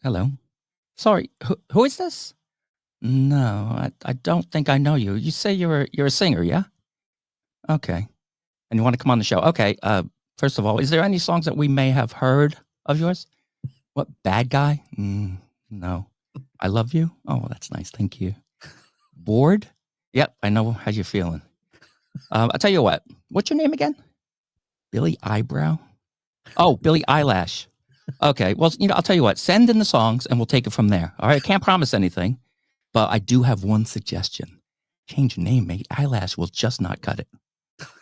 Hello. Sorry, who is this? No, I don't think I know you. You say you're a singer, yeah? Okay. And you want to come on the show? Okay. First of all, is there any songs that we may have heard of yours? What, Bad Guy? No. I Love You? Oh, that's nice. Thank you. Bored? Yep, I know how you're feeling. I'll tell you what. What's your name again? Billy Eyebrow? Oh, Billy Eyelash. Okay. Well, I'll tell you what. Send in the songs and we'll take it from there. All right. I can't promise anything, but I do have one suggestion. Change your name, mate. Eyelash will just not cut it.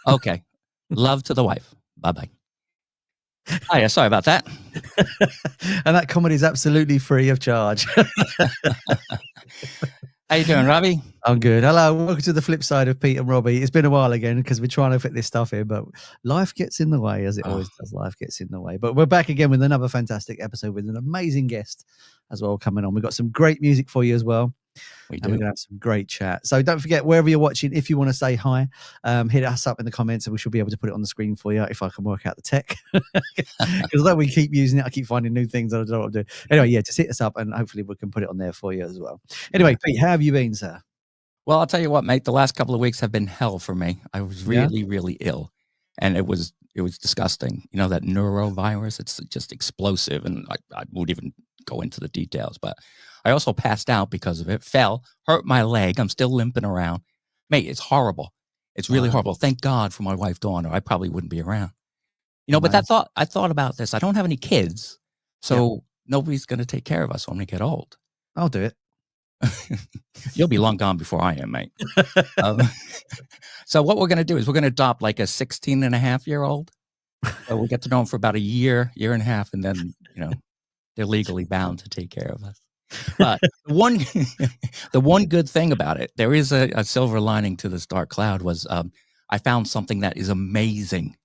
Okay. Love to the wife. Bye-bye. Oh, yeah, sorry about that. And that comedy is absolutely free of charge. How you doing, Robbie? I'm good. Hello, welcome to the flip side of Pete and Robbie. It's been a while again because we're trying to fit this stuff in, but life gets in the way, as it always does. Life gets in the way. But we're back again with another fantastic episode with an amazing guest as well coming on. We've got some great music for you as well. We're going to have some great chat. So don't forget, wherever you're watching, if you want to say hi, hit us up in the comments and we should be able to put it on the screen for you if I can work out the tech. Because although we keep using it, I keep finding new things that I don't know what I'm doing. Anyway, yeah, just hit us up and hopefully we can put it on there for you as well. Anyway, Pete, how have you been, sir? Well, I'll tell you what, mate, the last couple of weeks have been hell for me. I was really ill and it was disgusting. You know, that neurovirus, it's just explosive. And I won't even go into the details, but I also passed out because of it, fell, hurt my leg. I'm still limping around. Mate, it's horrible. It's really horrible. Thank God for my wife, Dawn, or I probably wouldn't be around. You know, but I thought about this. I don't have any kids, so nobody's going to take care of us when we get old. I'll do it. You'll be long gone before I am, mate. So what we're going to do is we're going to adopt like a 16-and-a-half-year-old. So we'll get to know them for about a year and a half, and then, they're legally bound to take care of us. But the one good thing about it, there is a silver lining to this dark cloud, was I found something that is amazing,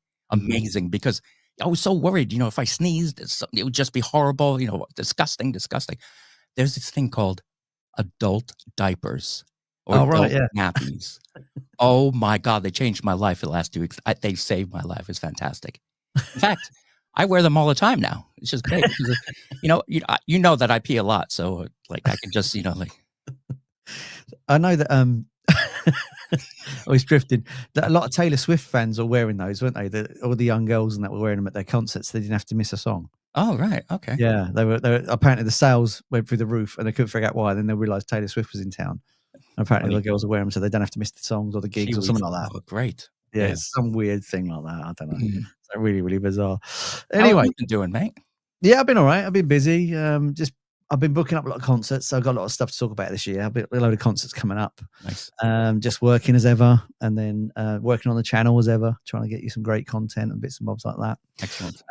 because I was so worried, if I sneezed, it would just be horrible, disgusting. There's this thing called adult diapers or nappies. Oh my God, they changed my life the last 2 weeks. They saved my life. It's fantastic. In fact, I wear them all the time now. It's just great. You know that I pee a lot, so I can just I know that I was drifting. That a lot of Taylor Swift fans are wearing those, weren't they? All the young girls and that were wearing them at their concerts. They didn't have to miss a song. Oh right, okay. Yeah, they were apparently the sales went through the roof, and they couldn't figure out why. Then they realised Taylor Swift was in town. And apparently, the girls are wearing them so they don't have to miss the songs or the gigs or something like that. Oh, great. Yeah, it's some weird thing like that. I don't know. It's really bizarre. Anyway, how have you been doing, mate? Yeah, I've been all right. I've been busy. I've been booking up a lot of concerts, so I've got a lot of stuff to talk about this year. I've got a load of concerts coming up. Nice. Just working as ever, and then working on the channel as ever, trying to get you some great content and bits and bobs like that. Excellent.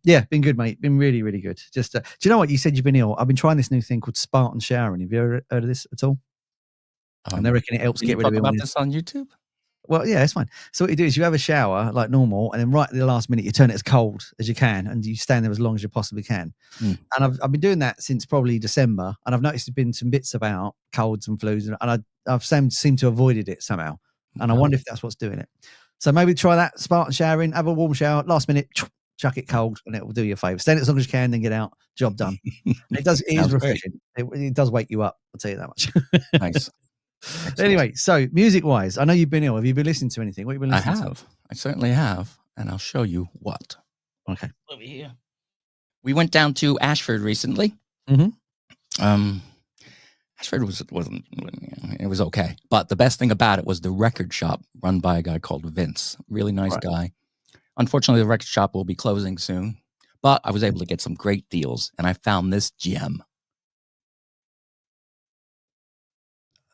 Yeah, been good, mate. Been really good. Just, do you know what? You said you've been ill. I've been trying this new thing called Spartan showering. Have you ever heard of this at all? And they reckon it helps get rid of it. About this on YouTube? Well, yeah, it's fine. So what you do is you have a shower like normal, and then right at the last minute you turn it as cold as you can, and you stand there as long as you possibly can. And I've been doing that since probably December, and I've noticed there's been some bits about colds and flus, and I've seemed to have avoided it somehow. And I wonder if that's what's doing it. So maybe try that Spartan showering, have a warm shower, last minute, chuck it cold, and it will do you a favour. Stand it as long as you can, then get out. Job done. It is refreshing. It does wake you up. I'll tell you that much. Nice. Excellent. Anyway, so music-wise, I know you've been ill. Have you been listening to anything? What have you been listening to? I certainly have, and I'll show you what. Okay. Over here. We went down to Ashford recently. Ashford wasn't it was okay, but the best thing about it was the record shop run by a guy called Vince. Really nice guy. Unfortunately, the record shop will be closing soon, but I was able to get some great deals, and I found this gem.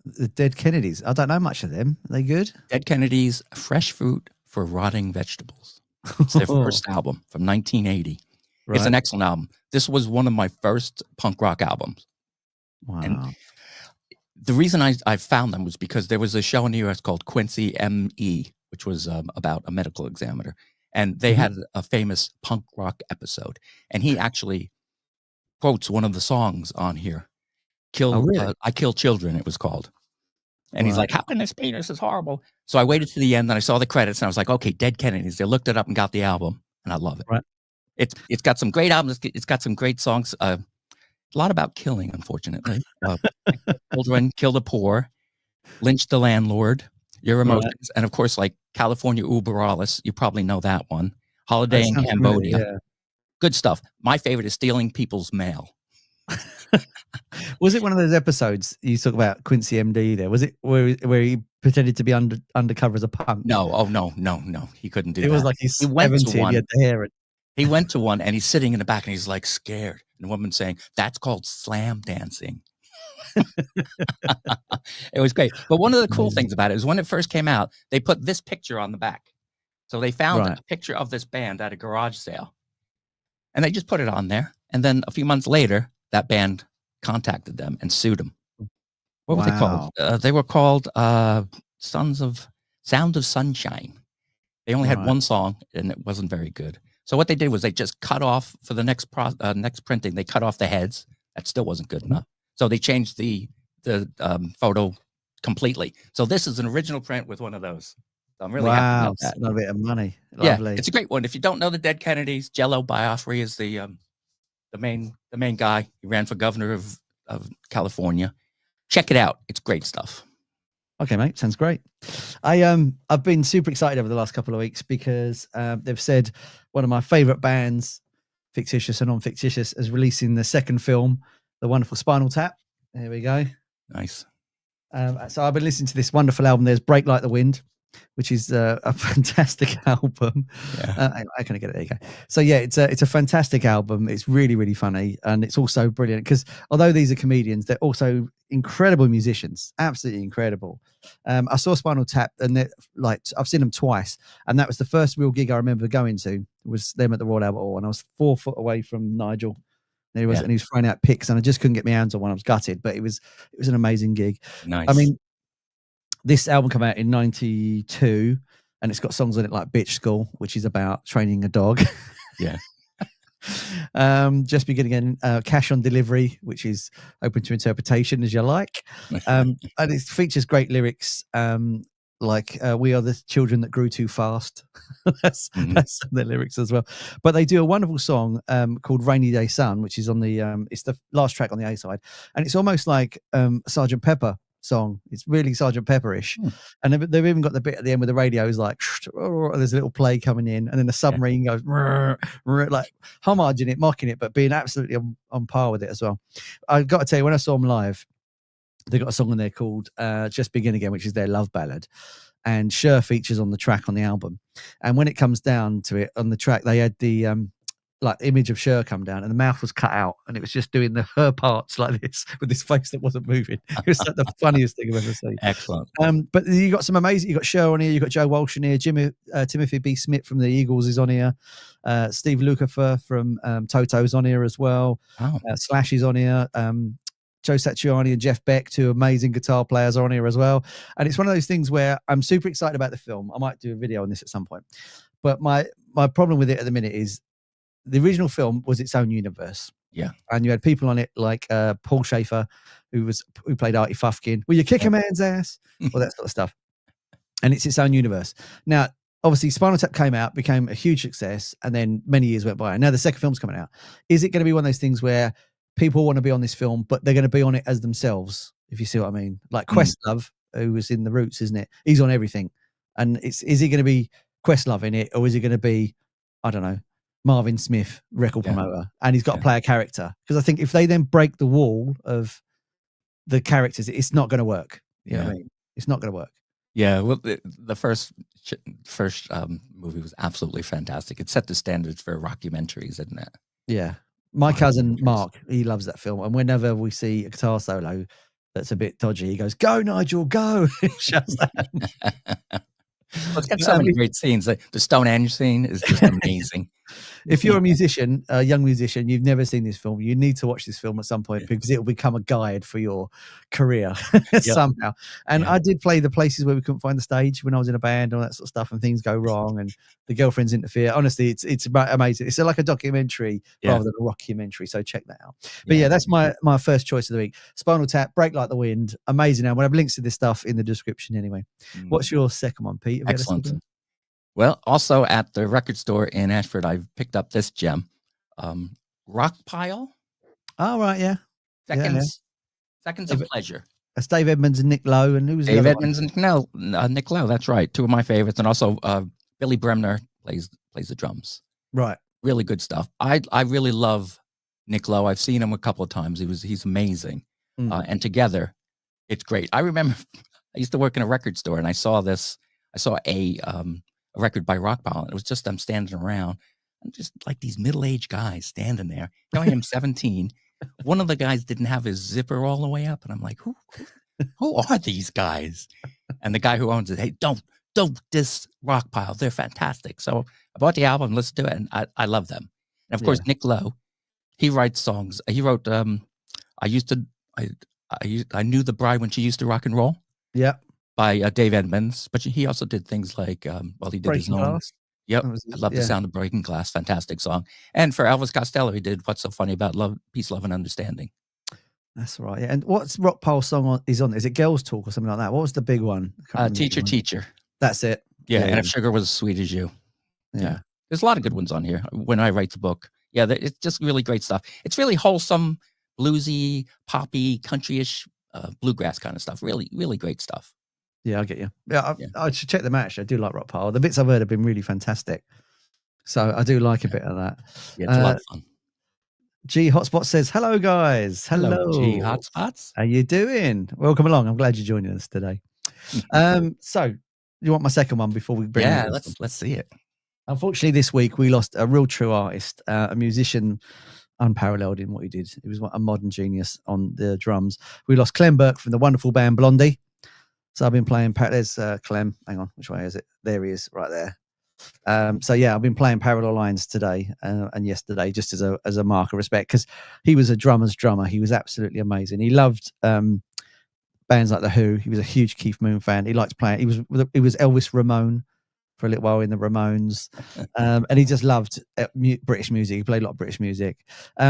The Dead Kennedys. I don't know much of them. Are they good? Dead Kennedys, Fresh Fruit for Rotting Vegetables. It's their first album from 1980. Right. It's an excellent album. This was one of my first punk rock albums. Wow. And the reason I found them was because there was a show in the US called Quincy M.E., which was about a medical examiner. And they had a famous punk rock episode. And he actually quotes one of the songs on here. I Kill Children, it was called. And he's like, how can this be? This is horrible. So I waited to the end, and I saw the credits, and I was like, okay, Dead Kennedys. They looked it up and got the album, and I love it. Right. It's got some great albums. It's got some great songs. a lot about killing, unfortunately. Children, kill the poor, lynch the landlord, your emotions, and of course, like California Uber Alles, you probably know that one. Holiday in Cambodia. Yeah. Good stuff. My favorite is stealing people's mail. Was it one of those episodes you talk about Quincy MD there? Was it where he pretended to be undercover as a punk? No. Oh, no. He couldn't do that. It was like he's 70 and he had the hair. He went to one and he's sitting in the back and he's like scared. And the woman's saying, that's called slam dancing. It was great. But one of the cool things about it is when it first came out, they put this picture on the back. So they found a picture of this band at a garage sale. And they just put it on there. And then a few months later, that band contacted them and sued them. What were they called? They were called Sound of Sunshine. They only had one song, and it wasn't very good. So what they did was they just cut off for the next printing. They cut off the heads. That still wasn't good enough. So they changed the photo completely. So this is an original print with one of those. So I'm really happy about that. A bit of money. Lovely. Yeah, it's a great one. If you don't know the Dead Kennedys, Jello Biafra is the main guy. He ran for governor of California. Check it out. It's great stuff. Okay, mate. Sounds great. I've been super excited over the last couple of weeks because they've said one of my favorite bands, fictitious and non-fictitious, is releasing the second film, the wonderful Spinal Tap. There we go. Nice. So I've been listening to this wonderful album. There's Break Like the Wind, which is a fantastic album. Yeah. I kind of get it. There you go. So yeah, it's a fantastic album. It's really, really funny. And it's also brilliant because although these are comedians, they're also incredible musicians, absolutely incredible. I saw Spinal Tap and I've seen them twice. And that was the first real gig I remember going to, was them at the Royal Albert Hall. And I was 4 foot away from Nigel. And he was throwing out picks and I just couldn't get my hands on one. I was gutted, but it was an amazing gig. Nice. I mean, this album came out in 92 and it's got songs on it like Bitch School, which is about training a dog. Yeah. Just Beginning Again, Cash on Delivery, which is open to interpretation as you like. And it features great lyrics like We Are the Children That Grew Too Fast. That's some of the lyrics as well. But they do a wonderful song called Rainy Day Sun, which is on the it's the last track on the A side. And it's almost like Sgt. Pepper song. It's really Sgt. Pepper-ish. And they've even got the bit at the end where the radio is like, there's a little play coming in, and then the submarine goes like homaging it, mocking it, but being absolutely on par with it as well. I've got to tell you, when I saw them live, they got a song on there called Just Begin Again, which is their love ballad, and Cher features on the track on the album. And when it comes down to it, on the track they had the like image of Cher come down and the mouth was cut out and it was just doing her parts like this with this face that wasn't moving. It was like the funniest thing I've ever seen. Excellent. But you got some amazing, you got Cher on here, you got Joe Walsh in here, Timothy B. Smith from the Eagles is on here, Steve Lukather from Toto's on here as well. Slash is on here. Joe Satriani and Jeff Beck, 2 amazing guitar players, are on here as well. And it's one of those things where I'm super excited about the film. I might do a video on this at some point. But my problem with it at the minute is the original film was its own universe. Yeah. And you had people on it like Paul Schaefer, who played Artie Fufkin. Will you kick a man's ass? All that sort of stuff. And it's its own universe. Now, obviously, Spinal Tap came out, became a huge success, and then many years went by. And now the second film's coming out. Is it going to be one of those things where people want to be on this film, but they're going to be on it as themselves, if you see what I mean? Like Questlove, who was in The Roots, isn't it? He's on everything. And is he going to be Questlove in it, or is he going to be, I don't know, Marvin Smith, record promoter, and he's got to play a character? Because I think if they then break the wall of the characters, it's not going to work. You know what I mean? It's not going to work. Yeah, well, the first movie was absolutely fantastic. It set the standards for rockumentaries, didn't it? Yeah. My cousin Mark, he loves that film, and whenever we see a guitar solo that's a bit dodgy, he goes, "Go, Nigel, go!" Shouts that. Well, it's got so many great scenes. The Stonehenge scene is just amazing. If you're a musician, a young musician, you've never seen this film, you need to watch this film at some point because it will become a guide for your career somehow. And I did play the places where we couldn't find the stage when I was in a band, all that sort of stuff, and things go wrong and the girlfriends interfere. Honestly, it's amazing. It's like a documentary rather than a rockumentary. So check that out. But that's my first choice of the week. Spinal Tap, Break Like the Wind. Amazing. Now, we'll have links to this stuff in the description anyway. What's your second one, Pete? Excellent. Well, also at the record store in Ashford, I've picked up this gem, Rockpile. Oh, right, yeah. Seconds of Pleasure. That's Dave Edmunds and Nick Lowe, and who was Dave the other Edmunds and Nick Lowe. That's right, two of my favorites, and also Billy Bremner plays the drums. Right, really good stuff. I really love Nick Lowe. I've seen him a couple of times. He's amazing, and together, it's great. I remember I used to work in a record store, and I saw a record by Rockpile, and it was just them standing around, and just like these middle-aged guys standing there. I am 17. One of the guys didn't have his zipper all the way up, and I'm like, who are these guys? And the guy who owns it, hey, don't diss Rockpile. They're fantastic. So I bought the album, listened to it, and I love them. And of course, Nick Lowe, he writes songs. He wrote I Knew the Bride When She Used to Rock and Roll. Yeah. By Dave Edmunds. But he also did things like he did Breaking his own Glass. Yep. I love the sound of Breaking Glass. Fantastic song. And for Elvis Costello, he did What's So Funny About Love, Peace, Love, and Understanding. That's right. Yeah. And what's Rockpile song is on? Is it Girls Talk or something like that? What was the big one? Teacher. That's it. Yeah. And If Sugar Was as Sweet as You. Yeah. There's a lot of good ones on here. When I write the book. Yeah. It's just really great stuff. It's really wholesome, bluesy, poppy, countryish, bluegrass kind of stuff. Really, really great stuff. Yeah, I get you. Yeah, I should check them out. Actually, I do like Rockpile. The bits I've heard have been really fantastic. So I do like a bit of that. Yeah, it's a lot of fun. G Hotspot says, hello, guys. Hello. G Hotspots. How you doing? Welcome along. I'm glad you're joining us today. So you want my second one before we bring it? Yeah, let's see it. Unfortunately, this week we lost a real true artist, a musician unparalleled in what he did. He was a modern genius on the drums. We lost Clem Burke from the wonderful band Blondie. So I've been playing, there's Clem, hang on, which way is it? There he is, right there. I've been playing Parallel Lines today and yesterday, just as a mark of respect, because he was a drummer's drummer. He was absolutely amazing. He loved bands like The Who. He was a huge Keith Moon fan. He liked playing. He was Elvis Ramone for a little while in the Ramones, and he just loved British music. He played a lot of British music.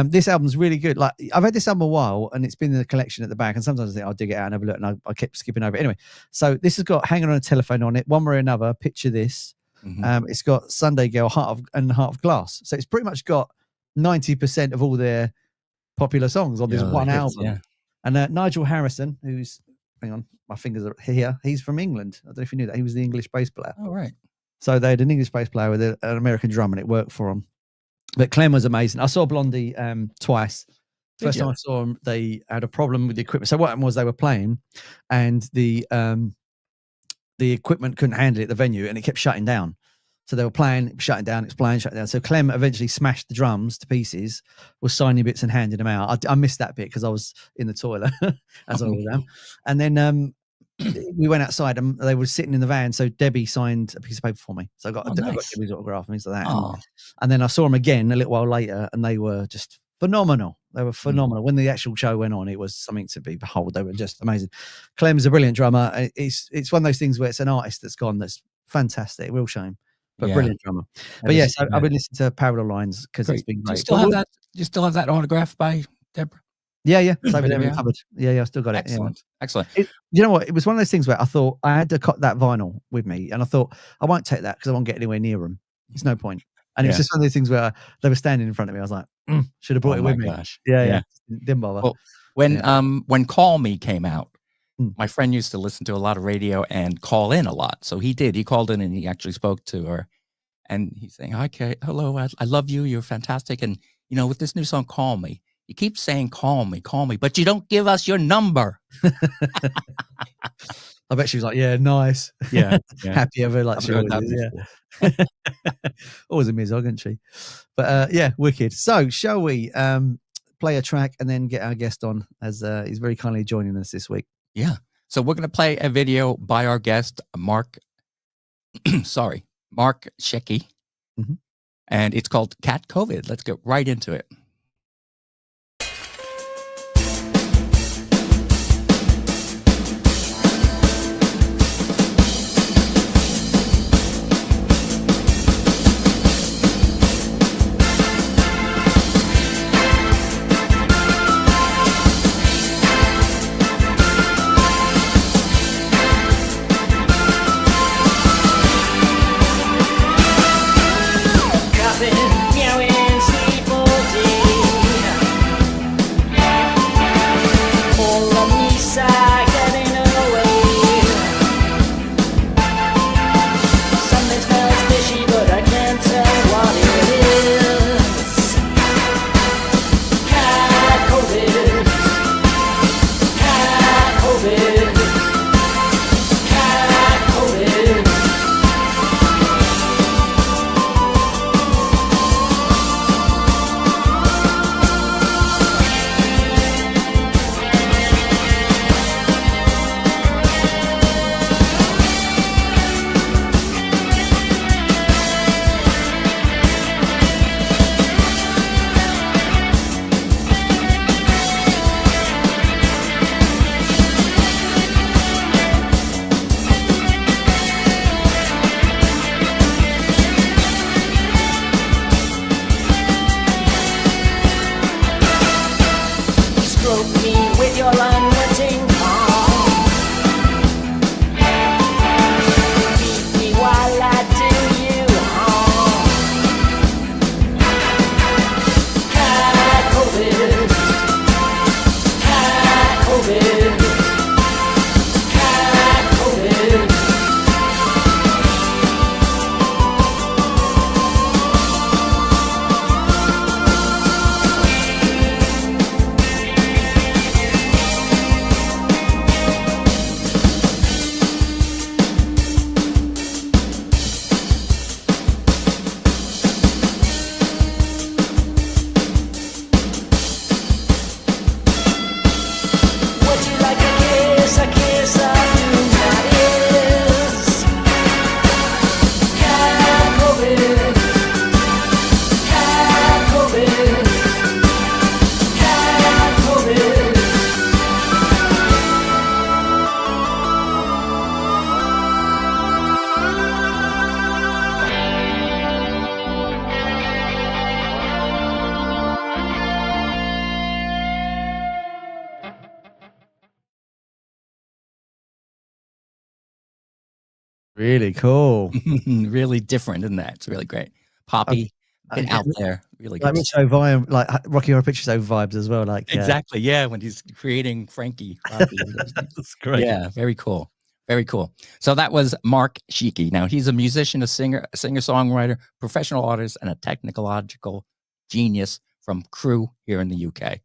This album's really good. Like, I've had this album a while, and it's been in the collection at the back, and sometimes I think I'll dig it out and have a look, and I kept skipping over it. Anyway, so this has got Hanging on a Telephone on it, One Way or Another, Picture This. It's got Sunday Girl, Heart of Glass. So it's pretty much got 90% of all their popular songs on this one album. Yeah. And Nigel Harrison, who's, hang on, my fingers are here, he's from England. I don't know if you knew that. He was the English bass player. Oh, right. So they had an English bass player with an American drum, and it worked for them. But Clem was amazing. I saw Blondie twice. First time I saw them, they had a problem with the equipment. So what happened was they were playing, and the equipment couldn't handle it at the venue, and it kept shutting down. So they were playing, shutting down, it's playing, shutting down. So Clem eventually smashed the drums to pieces, was signing bits and handing them out. I missed that bit because I was in the toilet, as I always am. And then we went outside and they were sitting in the van. So Debbie signed a piece of paper for me. So I got Debbie's autograph and things like that. And then I saw them again a little while later, and they were just phenomenal. They were phenomenal. When the actual show went on, it was something to behold. They were just amazing. Clem's a brilliant drummer. It's one of those things where it's an artist that's gone that's fantastic. Real shame. But brilliant drummer. But yes, I've been listening to Parallel Lines because it's been great. Do you still have that autograph by Deborah? Yeah. It's over there in the cupboard. Yeah, I still got it. Excellent. You know what? It was one of those things where I thought I had to cut that vinyl with me, and I thought I won't take that because I won't get anywhere near them. There's no point. And it was just one of those things where they were standing in front of me. I was like, should have brought it with me. Yeah. Didn't bother. Well, when Call Me came out, my friend used to listen to a lot of radio and call in a lot. So he did. He called in and he actually spoke to her. And he's saying, okay, hello, I love you. You're fantastic. And, with this new song, Call Me, you keep saying, call me, but you don't give us your number. I bet she was like, yeah, nice. Yeah. Happy ever. Like she always is, yeah. Always a misog, isn't she? But wicked. So shall we play a track and then get our guest on, as he's very kindly joining us this week? Yeah. So we're going to play a video by our guest, Mark Sheeky. And it's called Cat COVID. Let's get right into it. Meowing, sleep all day. Really cool. Really different, isn't that? It's really great. Poppy, bit out there, really Like good. Rich O'Brien, like Rocky Horror Picture Show vibes as well. Like Exactly, yeah, when he's creating Frankie. that's great. Yeah, very cool. Very cool. So that was Mark Sheeky. Now he's a musician, a singer-songwriter, professional artist, and a technological genius from Crewe here in the UK.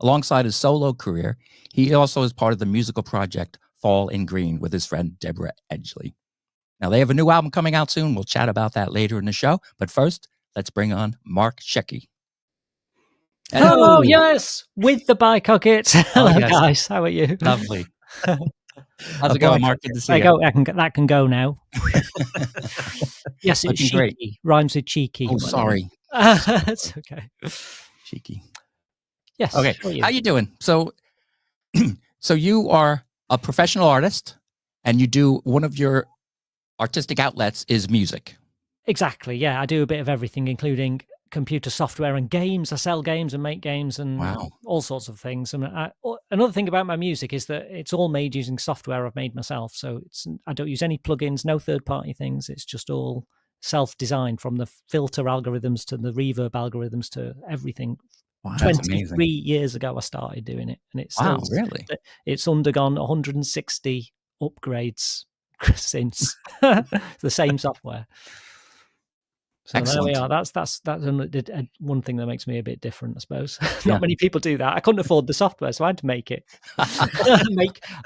Alongside his solo career, he also is part of the musical project Fall in Green with his friend Deborah Edgeley. Now they have a new album coming out soon. We'll chat about that later in the show. But first, let's bring on Mark Sheeky. Hello, yes, with the bicocket. Hello, yes. guys. How are you? Lovely. How's it going, Mark? Good to see you. That can go now. Yes, it's Looking great. cheeky. Rhymes with cheeky. Oh, sorry. It's okay. Cheeky. Yes. Okay. How you doing? So you are a professional artist, and you do one of your artistic outlets is music. Exactly. Yeah, I do a bit of everything, including computer software and games. I sell games and make games and all sorts of things. And another thing about my music is that it's all made using software I've made myself. So I don't use any plugins, no third-party things. It's just all self-designed, from the filter algorithms to the reverb algorithms to everything. Wow, 23 years ago I started doing it, and it's still really? It's undergone 160 upgrades since. The same software. So excellent. There we are. That's one thing that makes me a bit different, I suppose. Not many people do that. I couldn't afford the software, so I had to make it.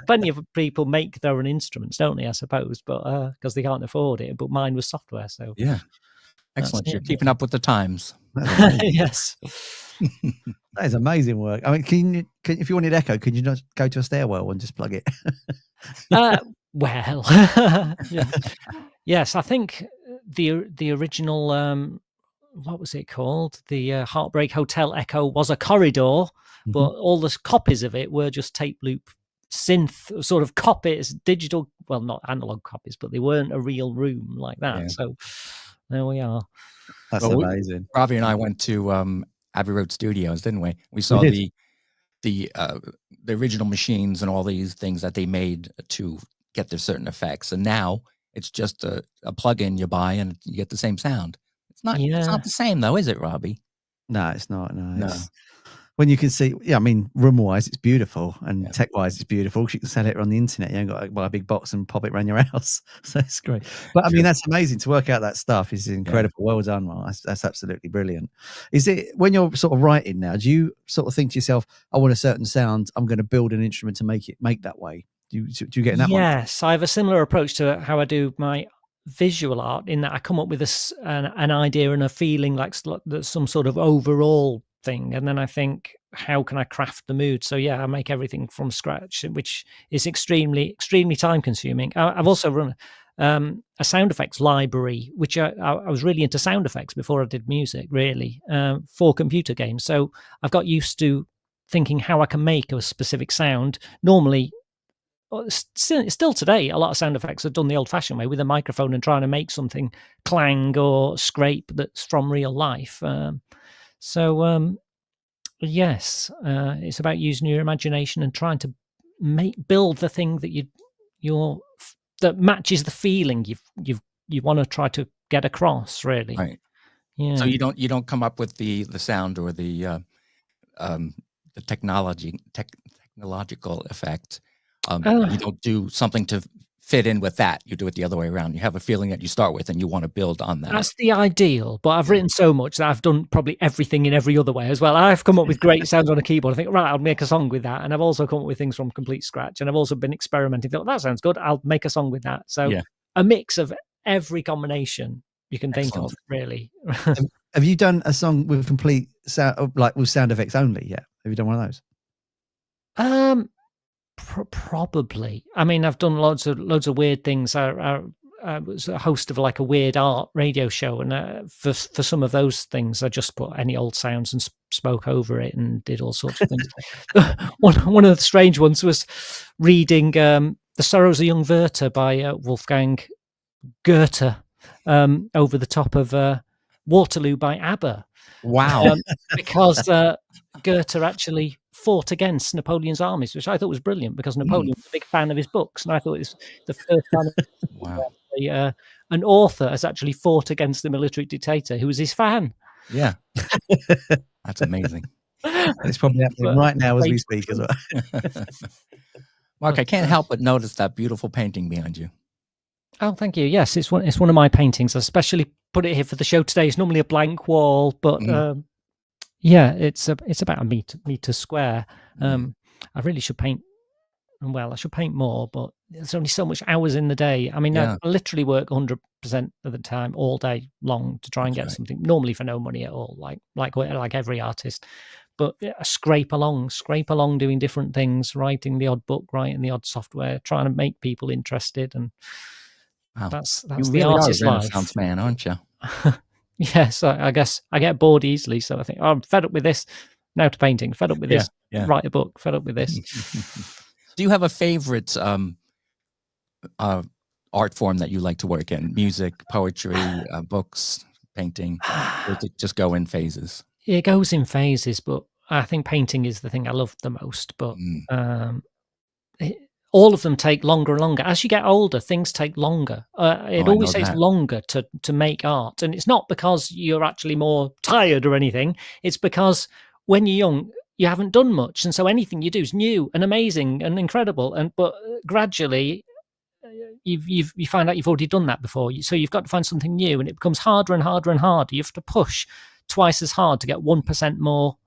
Plenty of people make their own instruments, don't they? I suppose, but because they can't afford it. But mine was software, so yeah, excellent. You're keeping up with the times. Yes, that is amazing work. I mean, if you wanted echo, could you not go to a stairwell and just plug it? Well, yes, I think the original what was it called? The Heartbreak Hotel Echo was a corridor, but all the copies of it were just tape loop synth sort of copies, digital, well, not analog copies, but they weren't a real room like that. Yeah. So there we are. That's amazing. Robbie and I went to Abbey Road Studios, didn't we? We saw the original machines and all these things that they made to get their certain effects, and now it's just a plug-in you buy and you get the same sound. It's not the same though, is it, Robbie? No, it's not. No. When you can see, I mean, room-wise, it's beautiful, and tech-wise, it's beautiful. You can sell it on the internet. You ain't got to buy a big box and pop it around your house. So it's great. But I mean, that's amazing to work out that stuff. Is incredible. Yeah. Well done, Mark. That's absolutely brilliant. Is it when you're sort of writing now? Do you sort of think to yourself, "I want a certain sound. I'm going to build an instrument to make that way"? Do you get in that one? Yes, I have a similar approach to how I do my visual art, in that I come up with an idea and a feeling like some sort of overall thing, and then I think, how can I craft the mood? So yeah, I make everything from scratch, which is extremely time consuming. I've also run a sound effects library, which I was really into sound effects before I did music, really, for computer games. So I've got used to thinking how I can make a specific sound. Normally, still today, a lot of sound effects are done the old-fashioned way, with a microphone and trying to make something clang or scrape that's from real life. Yes, it's about using your imagination and trying to build the thing that that matches the feeling you want to try to get across, really. Right. Yeah. So you don't come up with the sound or the technological effect. You don't do something to fit in with that. You do it the other way around. You have a feeling that you start with and you want to build on that. That's the ideal, but I've written so much that I've done probably everything in every other way as well. I've come up with great sounds on a keyboard. I think, right, I'll make a song with that. And I've also come up with things from complete scratch. And I've also been experimenting. Thought, that sounds good. I'll make a song with that. So a mix of every combination you can think of, really. Have you done a song with complete sound, like with sound effects only yet? Have you done one of those? Probably. I mean, I've done loads of weird things. I was a host of like a weird art radio show, and for some of those things, I just put any old sounds and spoke over it and did all sorts of things. One of the strange ones was reading "The Sorrows of Young Werther" by Wolfgang Goethe over the top of Waterloo by ABBA. Wow! Because Goethe actually fought against Napoleon's armies, which I thought was brilliant, because Napoleon was a big fan of his books, and I thought it was the first time an author has actually fought against the military dictator who was his fan. Yeah. That's amazing. It's probably happening right now as we speak as well. Mark, I can't help but notice that beautiful painting behind you. Oh, thank you. Yes, it's one of my paintings. I especially put it here for the show today. It's normally a blank wall, but yeah, it's about a meter square. I really should paint. Well, I should paint more, but there's only so much hours in the day. I mean, I literally work 100% of the time, all day long, to try and get something. Normally for no money at all, like every artist. But I scrape along, doing different things, writing the odd book, writing the odd software, trying to make people interested, and that's you the really artist are a life. Renaissance man, aren't you? Yes, I guess I get bored easily, so I think, I'm fed up with this. Now to painting. Fed up with this. Write a book. Fed up with this. Do you have a favorite art form that you like to work in? Music, poetry, books, painting? Or does it just go in phases? It goes in phases, but I think painting is the thing I love the most. But all of them take longer and longer. As you get older, things take longer. It always takes longer to make art. And it's not because you're actually more tired or anything. It's because when you're young, you haven't done much, and so anything you do is new and amazing and incredible. But gradually, you find out you've already done that before. So you've got to find something new, and it becomes harder and harder and harder. You have to push twice as hard to get 1% more,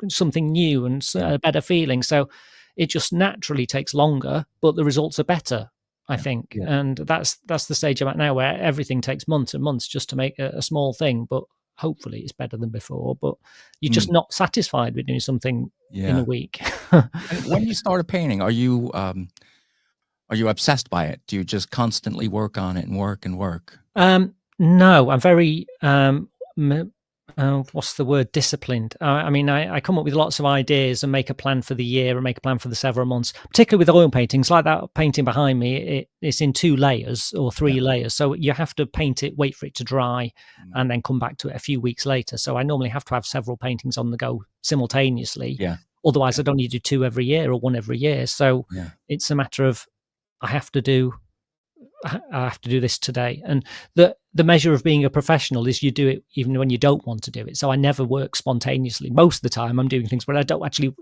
something new and a better feeling. So it just naturally takes longer, but the results are better, I think. Yeah. And that's the stage I'm at now, where everything takes months and months just to make a small thing, but hopefully it's better than before. But you're just not satisfied with doing something in a week. When you started painting, are you obsessed by it? Do you just constantly work on it and work and work? No, I'm very what's the word? Disciplined. I mean, I come up with lots of ideas and make a plan for the year and make a plan for the several months, particularly with oil paintings like that painting behind me. It's in 2 layers or 3 layers. So you have to paint it, wait for it to dry, and then come back to it a few weeks later. So I normally have to have several paintings on the go simultaneously. Yeah. Otherwise, I'd only do 2 every year or 1 every year. So it's a matter of I have to do this today. And the measure of being a professional is you do it even when you don't want to do it. So I never work spontaneously. Most of the time I'm doing things where I don't actually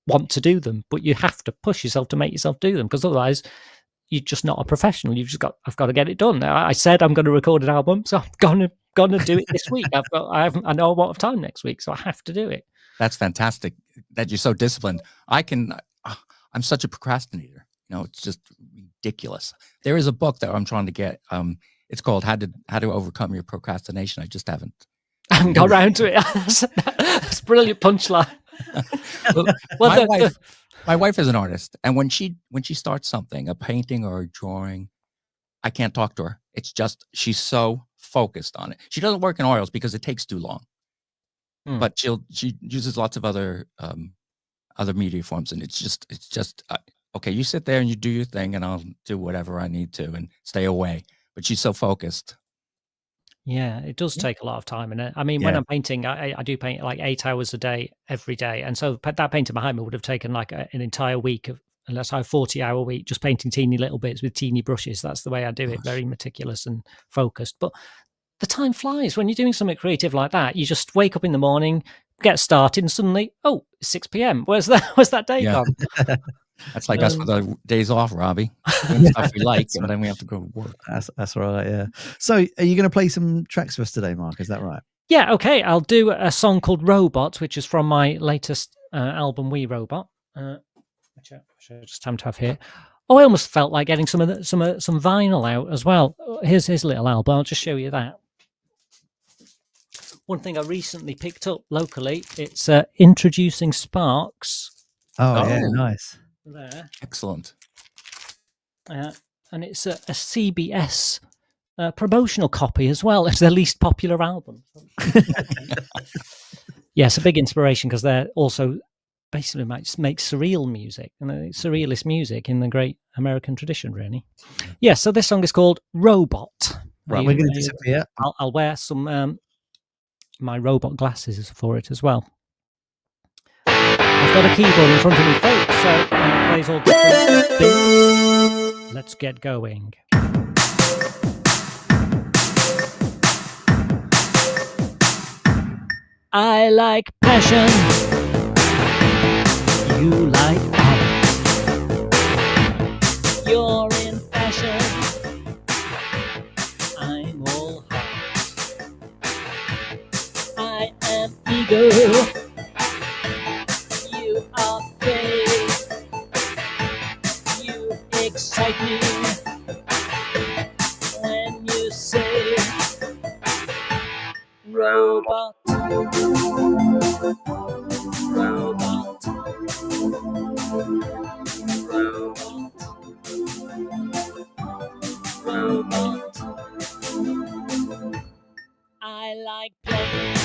want to do them, but you have to push yourself to make yourself do them, because otherwise you're just not a professional. I've got to get it done. Now, I said I'm going to record an album, so I'm gonna do it this week. I know a lot of time next week, so I have to do it. That's fantastic that you're so disciplined. I'm such a procrastinator. It's just ridiculous. There is a book that I'm trying to get. It's called How to Overcome Your Procrastination. I just haven't got around to it. That's a brilliant punchline. My wife is an artist, and when she starts something, a painting or a drawing, I can't talk to her. It's just she's so focused on it. She doesn't work in oils because it takes too long. But she uses lots of other media forms, and it's just. Okay, you sit there and you do your thing, and I'll do whatever I need to and stay away. But she's so focused. Yeah, it does take a lot of time. And I mean, when I'm painting, I do paint like 8 hours a day, every day. And so that painting behind me would have taken like an entire week unless I have 40-hour week, just painting teeny little bits with teeny brushes. That's the way I do it, very meticulous and focused. But the time flies when you're doing something creative like that. You just wake up in the morning, get started, and suddenly, it's 6 p.m. Where's that day gone? That's like us with the days off, Robbie. Doing stuff we like, and then we have to go to work. That's right, yeah. So are you going to play some tracks for us today, Mark? Is that right? Yeah, okay. I'll do a song called Robot, which is from my latest album, We Robot, which I just happen to have here. Oh, I almost felt like getting some vinyl out as well. Here's his little album. I'll just show you that. One thing I recently picked up locally, it's Introducing Sparks. Oh, yeah, nice. There. Excellent. And it's a CBS promotional copy as well. It's their least popular album. Yes, a big inspiration, because they're also basically make surreal music, and surrealist music in the great American tradition, really. Yeah, so this song is called Robot. Right, we're going to disappear. I'll wear some my robot glasses for it as well. I've got a keyboard in front of me, folks, so it plays all different bits. Let's get going. I like passion. You like art. You're in fashion. I'm all heart. I am eager. You are faith. You excite me when you say robot. Robot. Robot. I like playing.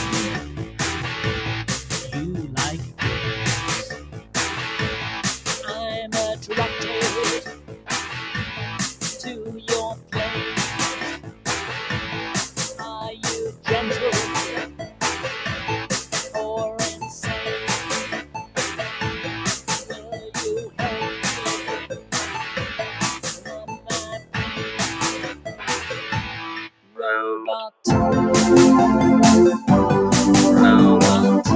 You like games. I'm attracted to your play. Are you gentle or insane? Will you help me from my pain? Robot. Robot.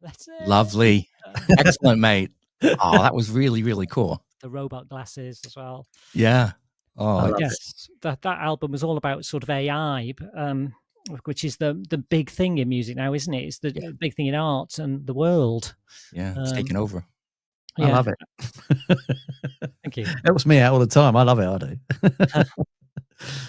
That's it. Lovely. Excellent, mate. Oh, that was really, really cool. The robot glasses as well. Yeah. Oh, I love Yes, that album was all about sort of AI, which is the big thing in music now, isn't it? It's the big thing in art and the world. yeah. It's taking over. I love it. Thank you. Helps me out all the time. I love it. I do.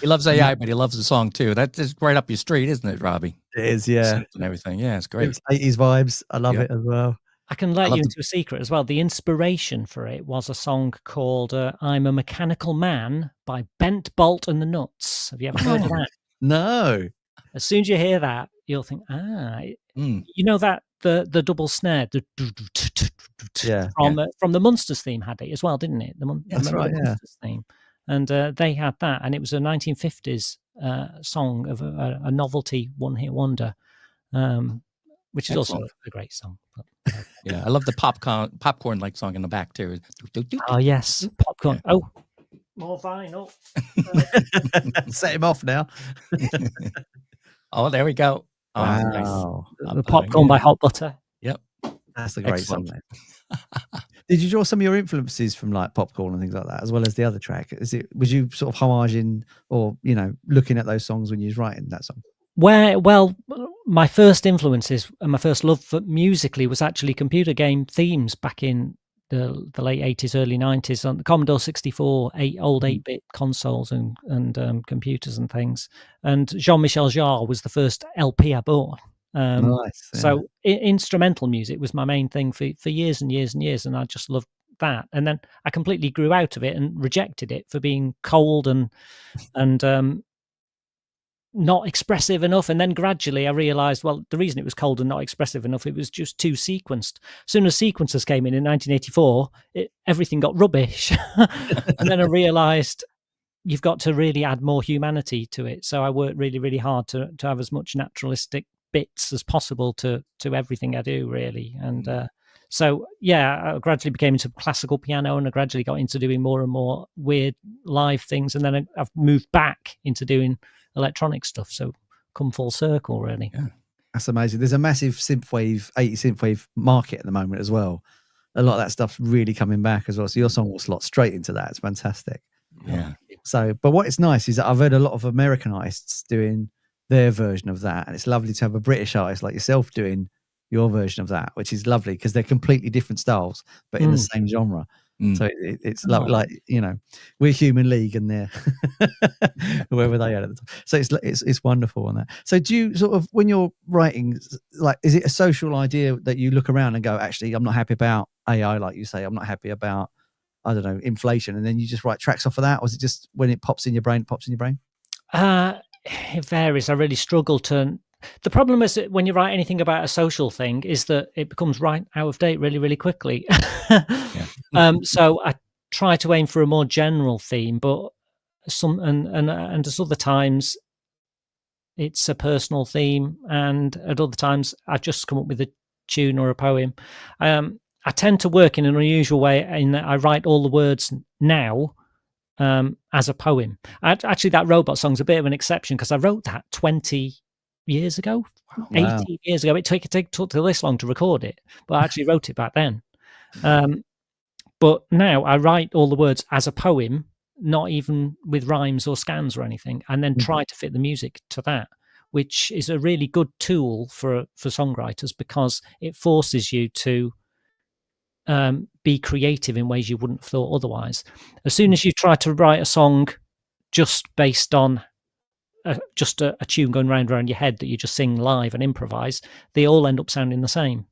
He loves AI, but he loves the song too. That's just right up your street, isn't it, Robbie? It is, yeah. Synth and everything. Yeah, it's great. It's 80s vibes. I love Yeah. it as well. I can let you into a secret as well. The inspiration for it was a song called "I'm a Mechanical Man" by Bent Bolt and the Nuts. Have you ever heard of that? No. As soon as you hear that, you'll think, you know that the double snare, Yeah. from the Munsters theme had it as well, didn't it? That's right, yeah. Munsters theme, and they had that, and it was a 1950s song of a novelty one-hit wonder, which is also a great song. But, Yeah, I love the popcorn like song in the back too. oh yes, popcorn. Yeah. Oh, more vinyl. Set him off now. Oh, there we go. Oh, Wow. nice. The popcorn by Hot Butter. Yep. That's a great Excellent. song, mate. Did you draw some of your influences from like Popcorn and things like that, as well as the other track? Was you sort of homaging or, looking at those songs when you was writing that song? Well, my first influences and my first love for musically was actually computer game themes back in the late 80s, early 90s on the Commodore 64, old 8-bit consoles and computers and things. And Jean-Michel Jarre was the first LP I bought. Nice. Yeah. So instrumental music was my main thing for years and years and years, and I just loved that. And then I completely grew out of it and rejected it for being cold and not expressive enough. And then gradually I realized, well, the reason it was cold and not expressive enough, it was just too sequenced. As soon as sequencers came in 1984, everything got rubbish. And then I realized you've got to really add more humanity to it. So I worked really, really hard to have as much naturalistic bits as possible to everything I do, really. And So yeah, I gradually became into classical piano, and I gradually got into doing more and more weird live things, and then I've moved back into doing electronic stuff. So come full circle, really. Yeah. That's amazing. There's a massive synthwave, 80s synthwave market at the moment as well. A lot of that stuff's really coming back as well. So your song will slot straight into that. It's fantastic. Yeah. So, but what is nice is that I've heard a lot of American artists doing their version of that, and it's lovely to have a British artist like yourself doing your version of that, which is lovely because they're completely different styles, but in the same genre. So it's like, you know, we're Human League and they're whoever they are at the time. So it's wonderful on that. So do you sort of, when you're writing, like, is it a social idea that you look around and go, actually, I'm not happy about AI, like you say, I'm not happy about, I don't know, inflation, and then you just write tracks off of that? Or is it just when it pops in your brain, it pops in your brain? It varies. I really struggle to. The problem is that when you write anything about a social thing is that it becomes right out of date really, really quickly. So I try to aim for a more general theme, but at other times it's a personal theme, and at other times I just come up with a tune or a poem. I tend to work in an unusual way in that I write all the words now as a poem. Actually, that robot song's a bit of an exception because I wrote that 20 years ago, 18 years ago. It took this long to record it, but I actually wrote it back then. But now I write all the words as a poem, not even with rhymes or scans or anything, and then try to fit the music to that, which is a really good tool for songwriters because it forces you to be creative in ways you wouldn't have thought otherwise. As soon as you try to write a song just based on just a tune going round around your head that you just sing live and improvise, they all end up sounding the same.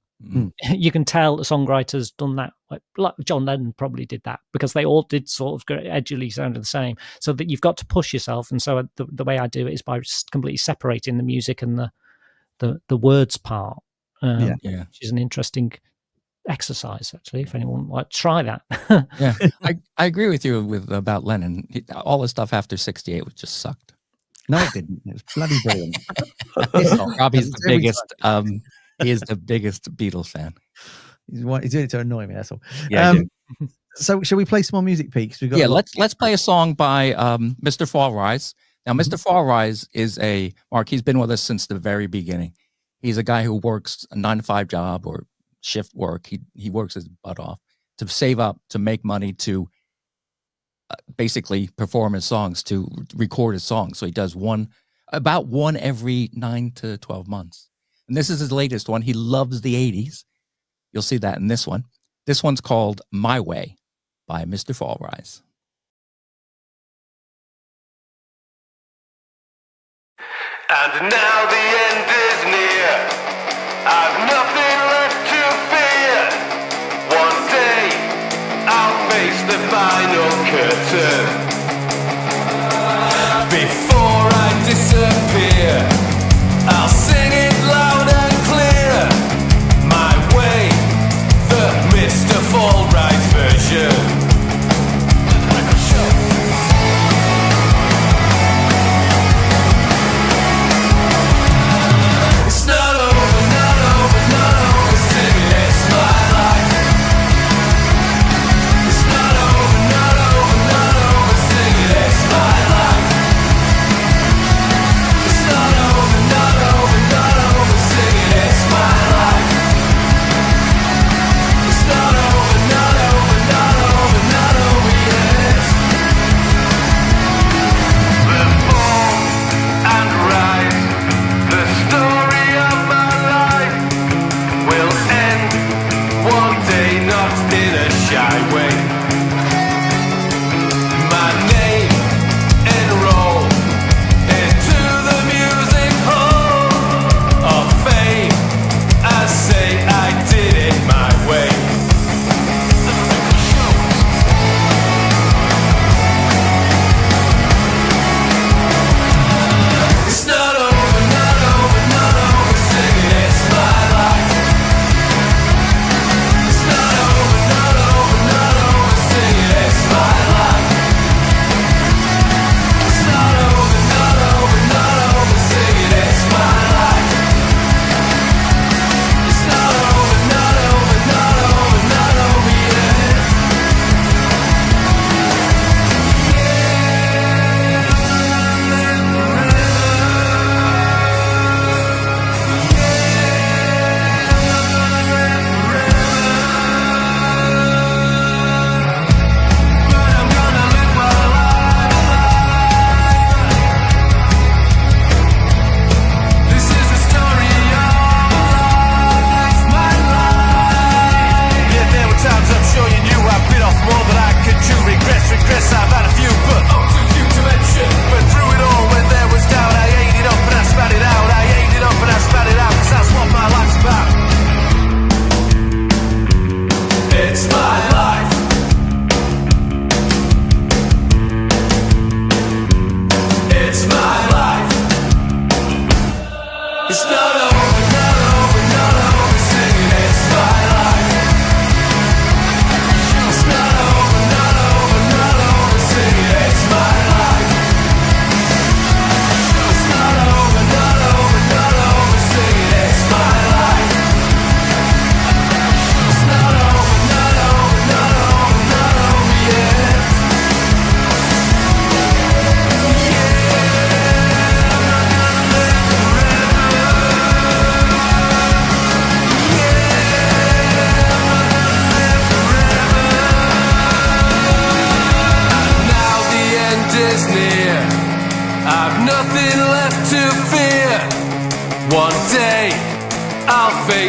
You can tell the songwriter's done that. Like John Lennon probably did that because they all did sort of edgily sound the same. So that you've got to push yourself. And so the way I do it is by completely separating the music and the words part, which is an interesting exercise, actually, if anyone would like to try that. Yeah, I agree with you about Lennon. All his stuff after 68 just sucked. No, it didn't. It was bloody brilliant. Robbie's the biggest. He is the biggest Beatles fan. He's doing it to annoy me. That's all. Yeah. So, shall we play some more music, Pete? Let's play a song by Mr. Fallrise. Now, Mr. Fallrise is Mark. He's been with us since the very beginning. He's a guy who works a 9-to-5 job or shift work. He works his butt off to save up to make money to basically perform his songs, to record his songs. So he does about one every 9 to 12 months. And this is his latest one. He loves the 80s. You'll see that in this one. This one's called My Way by Mr. Fallrise. And now the end is near. I've nothing left to fear. One day I'll face the final curtain. Before I disappear, I'll sing it loud and clear. My way, the Mr. Fallrise version. It's not over, not over, not over, singing it's my life. It's not over, not over, not over, singing it's my life.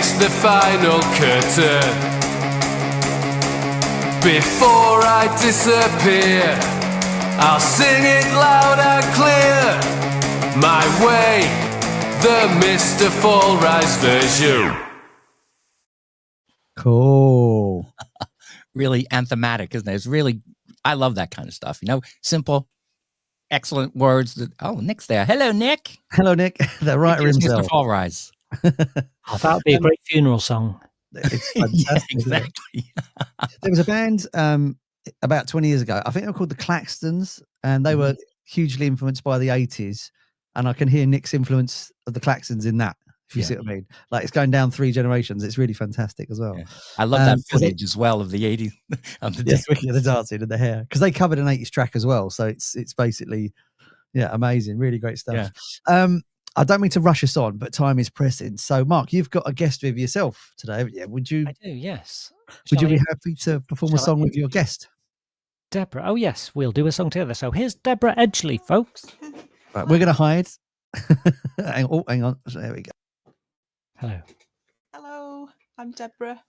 face the final curtain. Before I disappear, I'll sing it loud and clear. My way, the Mr. Fall Rise version. Cool. Really anthematic, isn't it? It's really, I love that kind of stuff. You know, simple, excellent words. Nick's there. Hello, Nick. Hello, Nick. The writer himself. Mr. Fall Rise. Oh, that would be a great funeral song. It's Yeah, fantastic. exactly. There was a band about 20 years ago. I think they were called the Claxtons, and they were hugely influenced by the 80s. And I can hear Nick's influence of the Claxtons in that, if you see what I mean. Like, it's going down 3 generations. It's really fantastic as well. Yeah. I love that footage as well of the 80s. Of the the dancing and the hair. Because they covered an 80s track as well. So it's basically, amazing. Really great stuff. Yeah. I don't mean to rush us on, but time is pressing. So, Mark, you've got a guest with yourself today, haven't you? Would you? I do, yes. Would you be happy to perform a song with your guest? Deborah. Oh, yes. We'll do a song together. So here's Deborah Edgeley, folks. Right, we're going to hide. Hang on. So there we go. Hello. Hello, I'm Deborah.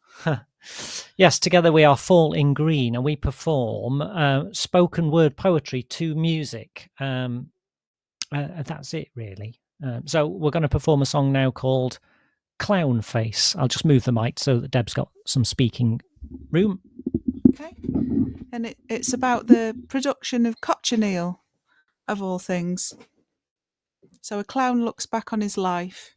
Yes, together we are Fall in Green, and we perform spoken word poetry to music. That's it, really. So we're going to perform a song now called Clown Face. I'll just move the mic so that Deb's got some speaking room. Okay. And it's about the production of cochineal, of all things. So a clown looks back on his life.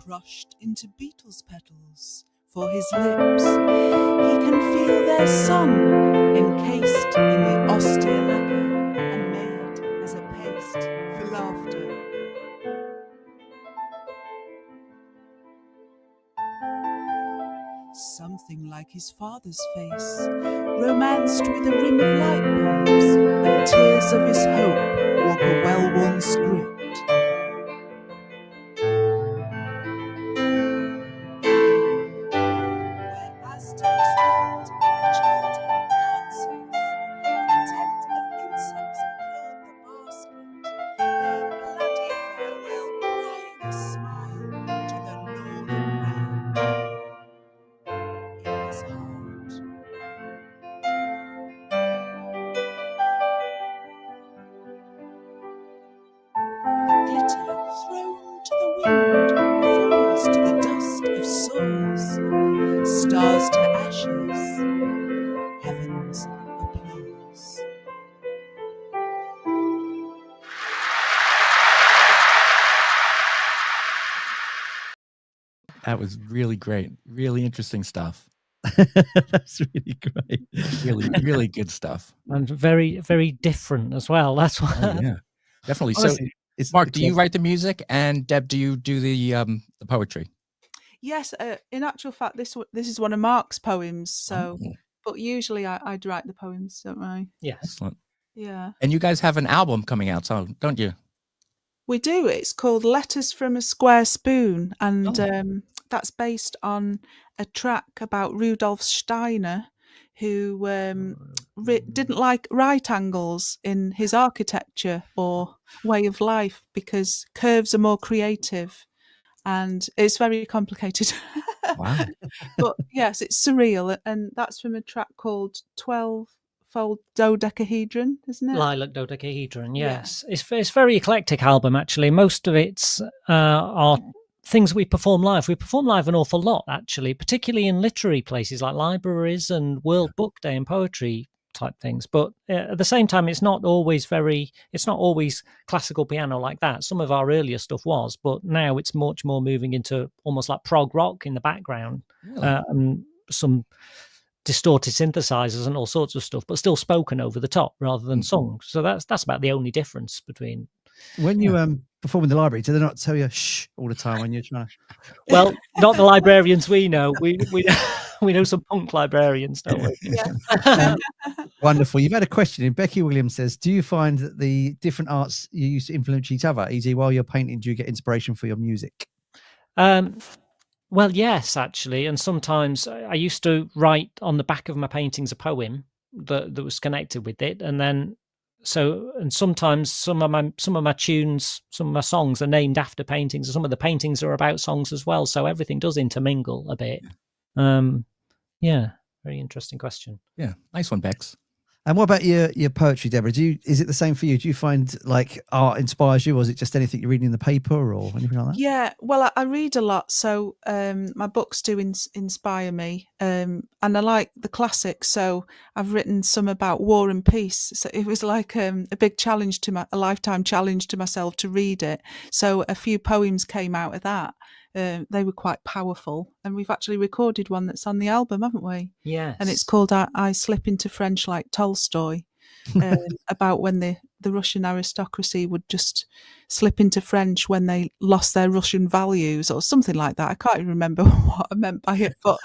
Crushed into beetle's petals for his lips, he can feel their song encased in the austere lacquer and made as a paste for laughter. Something like his father's face, romanced with a rim of light bulbs and tears of his hope walk a well-worn script. Stars to ashes, heaven's applause. That was really great. Really interesting stuff. That's really great. Really, really good stuff. And very, very different as well. That's why. Oh, yeah, definitely. Honestly, So, Mark, do you write the music, and Deb, do you do the poetry? Yes, in actual fact, this is one of Mark's poems. So, but usually I'd write the poems, don't I? Yes. Excellent. Yeah. And you guys have an album coming out, so don't you? We do. It's called Letters from a Square Spoon, and that's based on a track about Rudolf Steiner, who didn't like right angles in his architecture or way of life because curves are more creative. And it's very complicated. Wow. But yes, it's surreal. And that's from a track called 12-fold dodecahedron, isn't it? Lilac Dodecahedron, yes. Yeah. It's a very eclectic album, actually. Most of it's are things we perform live. We perform live an awful lot, actually, particularly in literary places like libraries and World Book Day and poetry type things. But at the same time, it's not always classical piano like that. Some of our earlier stuff was, but now it's much more moving into almost like prog rock in the background, and some distorted synthesizers and all sorts of stuff, but still spoken over the top rather than sung. So that's about the only difference between. When you perform in the library, do they not tell you shh all the time when you're trying to? Well, not the librarians we know. We we know some punk librarians, don't we? Yeah. Wonderful. You've had a question in. Becky Williams says, do you find that the different arts you use to influence each other? E.g., while you're painting, do you get inspiration for your music? Well, yes, actually. And sometimes I used to write on the back of my paintings a poem that was connected with it. And then sometimes some of my tunes, some of my songs are named after paintings, and some of the paintings are about songs as well. So everything does intermingle a bit. Yeah, very interesting question. Yeah, nice one, Bex. And what about your poetry, Deborah? Is it the same for you? Do you find like art inspires you, or is it just anything you're reading in the paper or anything like that? Yeah, well, I read a lot, so my books do inspire me, and I like the classics. So I've written some about war and peace. So it was like a big challenge a lifetime challenge to myself to read it. So a few poems came out of that. They were quite powerful, and we've actually recorded one that's on the album, haven't we? Yes. And it's called I Slip Into French Like Tolstoy, about when the Russian aristocracy would just slip into French when they lost their Russian values or something like that. I can't even remember what I meant by it, but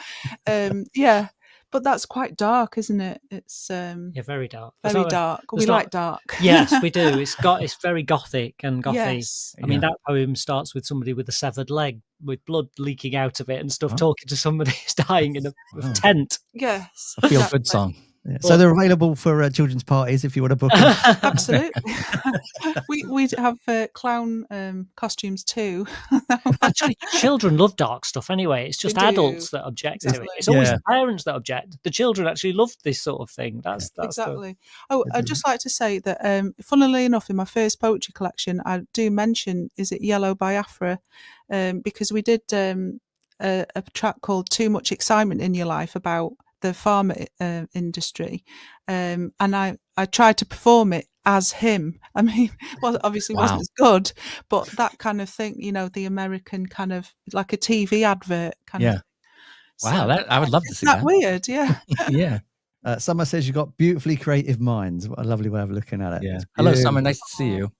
yeah. But that's quite dark, isn't it? It's very dark. Very dark. We like dark. Yes, we do. It's very gothic and gothy. Yes. I mean, that poem starts with somebody with a severed leg, with blood leaking out of it and stuff, talking to somebody who's dying in a tent. Yes. A feel good song. Yeah. So they're available for children's parties if you want to book them. Absolutely. we have clown costumes too. Actually, children love dark stuff anyway. It's just adults that object to it. It's always the parents that object. The children actually love this sort of thing. That's exactly. I'd just like to say that, funnily enough, in my first poetry collection, I do mention Is It Yellow Biafra, because we did a track called Too Much Excitement in Your Life about the pharma industry, and I tried to perform it as him. I mean, well, obviously wasn't as good, but that kind of thing, the American kind of like a TV advert kind of thing. Wow, So, I would love to see that. that. Weird, yeah. Yeah. Summer says you've got beautifully creative minds. What a lovely way of looking at it. Yeah. Hello, Summer. Nice to see you.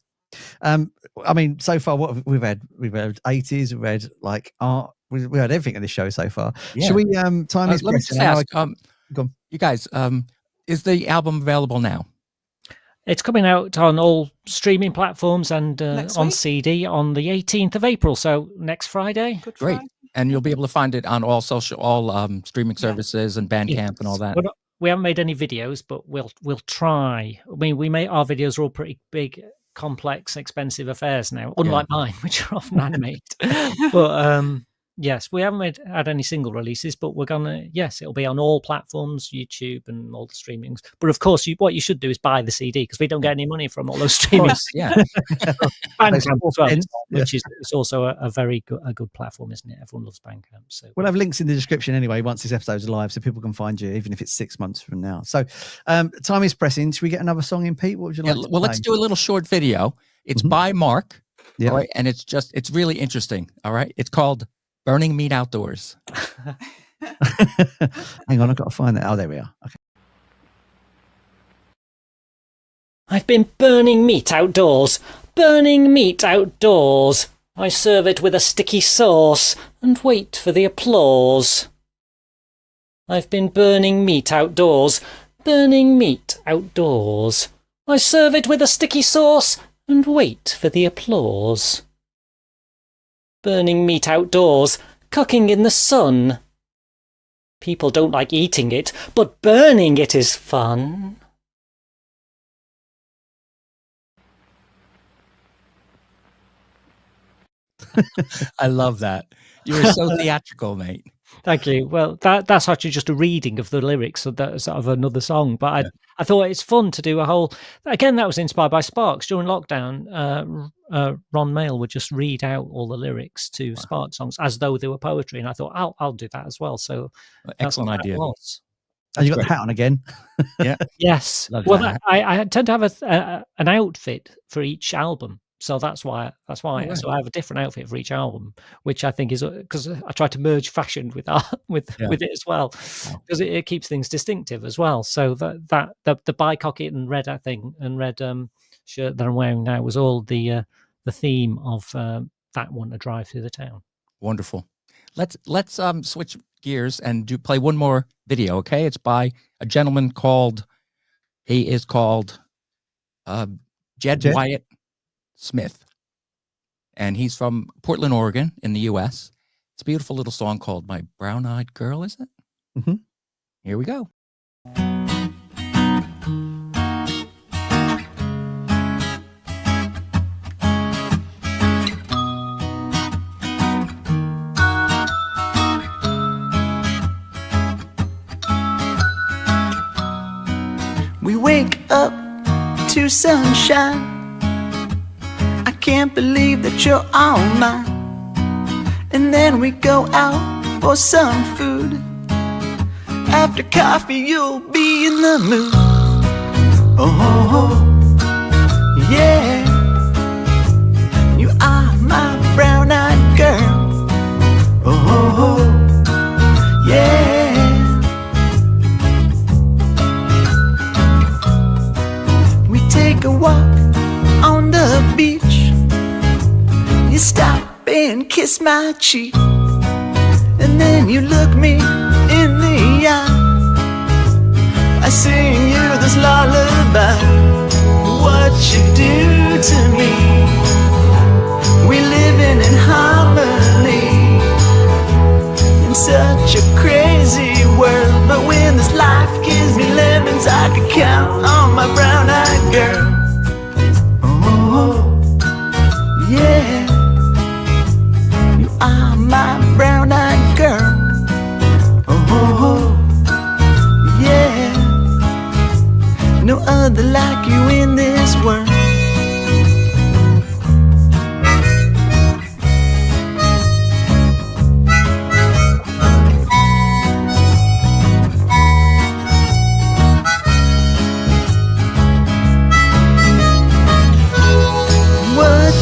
I mean, so far what we've read 80s, we've read like art. We had everything in this show so far. Yeah. Should we time is let me just ask, go on. you guys, is the album available now? It's coming out on all streaming platforms and Next on week? CD on the 18th of April. So next Friday. Good Great. Friday. And you'll be able to find it on all streaming services and Bandcamp and all that. We haven't made any videos, but we'll try. I mean, our videos are all pretty big, complex, expensive affairs now, unlike mine, which are often animated. But yes, we haven't had any single releases, but we're gonna. Yes, it'll be on all platforms, YouTube and all the streamings. But of course, what you should do is buy the CD because we don't get any money from all those streamings. Yeah. Bandcamp as well, Yeah. which is it's also a very good platform, isn't it? Everyone loves Bandcamp. So We'll have links in the description anyway once this episode's live, so people can find you even if it's 6 months from now. So time is pressing. Should we get another song in, Pete? What would you like? Well, let's do a little short video. It's by Mark. Yeah. All right, and it's really interesting. All right, it's called Burning Meat Outdoors. Hang on, I've got to find that. Oh, there we are. Okay. I've been burning meat outdoors, burning meat outdoors. I serve it with a sticky sauce and wait for the applause. I've been burning meat outdoors, burning meat outdoors. I serve it with a sticky sauce and wait for the applause. Burning meat outdoors, cooking in the sun. People don't like eating it, but burning it is fun. I love that. You were so theatrical, mate. Thank you. Well, that's actually just a reading of the lyrics of another song. But I thought it's fun to do a whole. Again, that was inspired by Sparks during lockdown. Ron Mail would just read out all the lyrics to Sparks songs as though they were poetry, and I thought I'll do that as well. So excellent idea. And you got the hat on again. Yeah. Yes. Love Well, that. I tend to have an outfit for each album. So that's why. right. So I have a different outfit for each album, which I think is because I try to merge fashion with art with it as well, because it keeps things distinctive as well. So the bicocket and red shirt that I'm wearing now was all the the theme of that one to drive through the town. Wonderful. Let's switch gears and play one more video. Okay, it's by a gentleman called Jed Wyatt Smith, and he's from Portland, Oregon, in the U.S. It's a beautiful little song called "My Brown-Eyed Girl." Is it? Mm-hmm. Here we go. We wake up to sunshine. I can't believe that you're all mine. And then we go out for some food. After coffee you'll be in the mood. Oh, yeah. You are my brown-eyed girl. Oh, yeah. Take a walk on the beach. You stop and kiss my cheek, and then you look me in the eye. I sing you this lullaby. What you do to me, we living in harmony in such a crazy world. But when this life gives me lemons, I can count on my brown-eyed girl. Oh, yeah. You are my brown-eyed girl. Oh, yeah. No other like you in this world.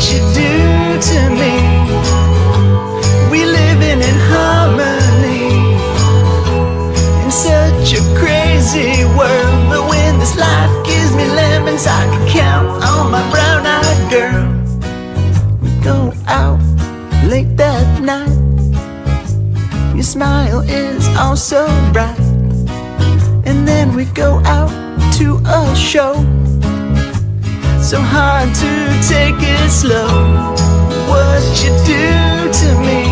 You do to me, we living in harmony in such a crazy world. But when this life gives me lemons, I can count on my brown-eyed girl. We go out late that night. Your smile is all so bright. And then we go out to a show. So hard to take it slow. What you do to me,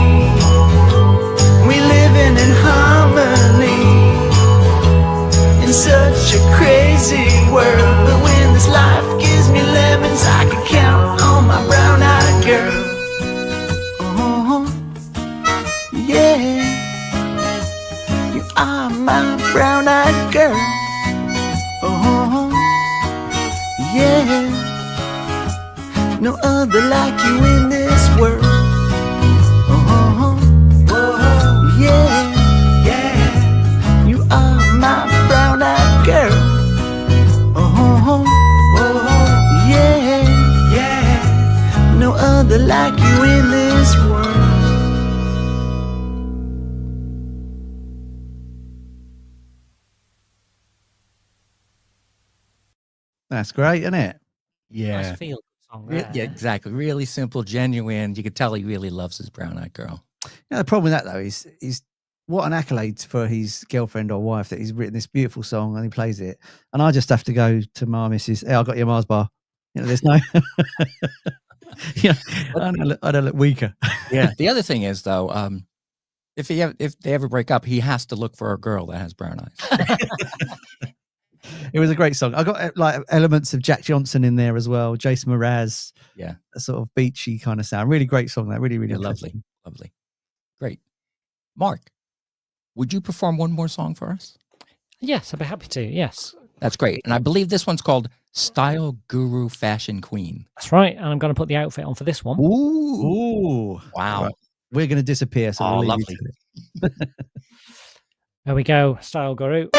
we living in harmony in such a crazy world. But when this life gives me lemons, I can count on my brown-eyed girl. Oh, yeah. You are my brown-eyed girl. Oh, yeah. No other like you in this world. Oh, yeah, yeah. You are my brown-eyed girl. Oh, yeah, yeah. No other like you in this world. That's great, isn't it? Yeah. Nice feel song. Yeah, exactly. Really simple, genuine. You could tell he really loves his brown-eyed girl. Yeah, the problem with that though is what an accolade for his girlfriend or wife that he's written this beautiful song and he plays it, and I just have to go to my missus. Hey, I got your Mars bar. You know, there's no. Yeah, I don't look weaker. Yeah. The other thing is though, if they ever break up, he has to look for a girl that has brown eyes. It was a great song. I got like elements of Jack Johnson in there as well. Jason Mraz. Yeah. A sort of beachy kind of sound. Really great song. That really, really lovely. Lovely. Great. Mark, would you perform one more song for us? Yes, I'd be happy to. Yes. That's great. And I believe this one's called Style Guru Fashion Queen. That's right. And I'm going to put the outfit on for this one. Ooh. Wow. Right. We're going to disappear. So we'll leave lovely. you to it. There we go. Style Guru.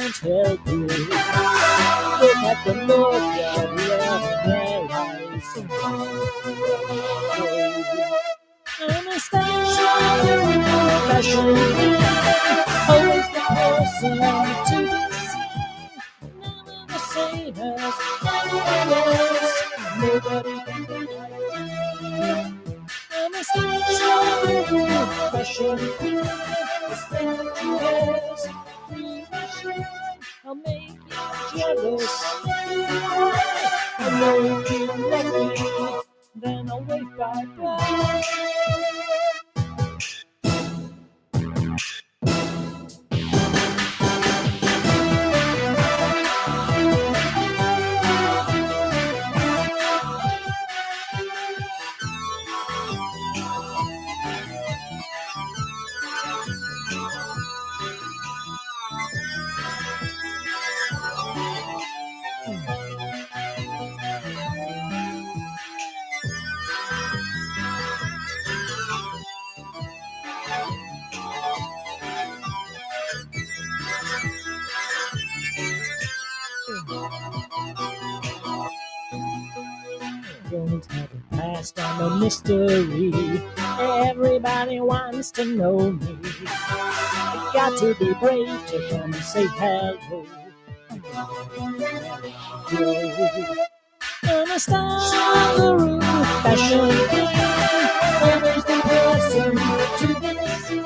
can't help it. Look at the look of love in their eyes. Understand fashion, always the person to be seen, never the same as anyone else. Nobody can be like you. Understand fashion, the statues, free machine. I'll make you jealous. I know you love me, then I'll wave bye-bye. Don't have a past, I'm a mystery. Everybody wants to know me. I got to be brave to come and say hello. I'm a star, the roof, fashion queen. Always the person to be seen.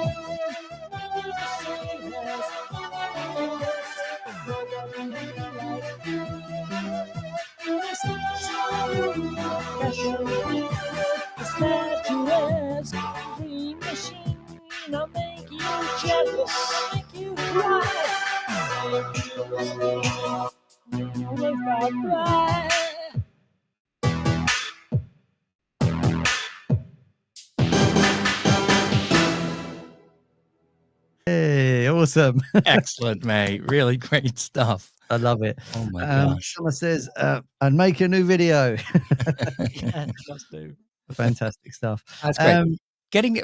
Never the same as anyone else. Nobody like you. I'm a star, the roof, fashion queen. The statues, dream machine. I'll make you jealous, make you cry. Make you wave bye-bye. Hey, awesome. Excellent, mate. Really great stuff. I love it. Oh my gosh. Someone says, and make a new video. Yeah, must do. Fantastic stuff. That's great. Getting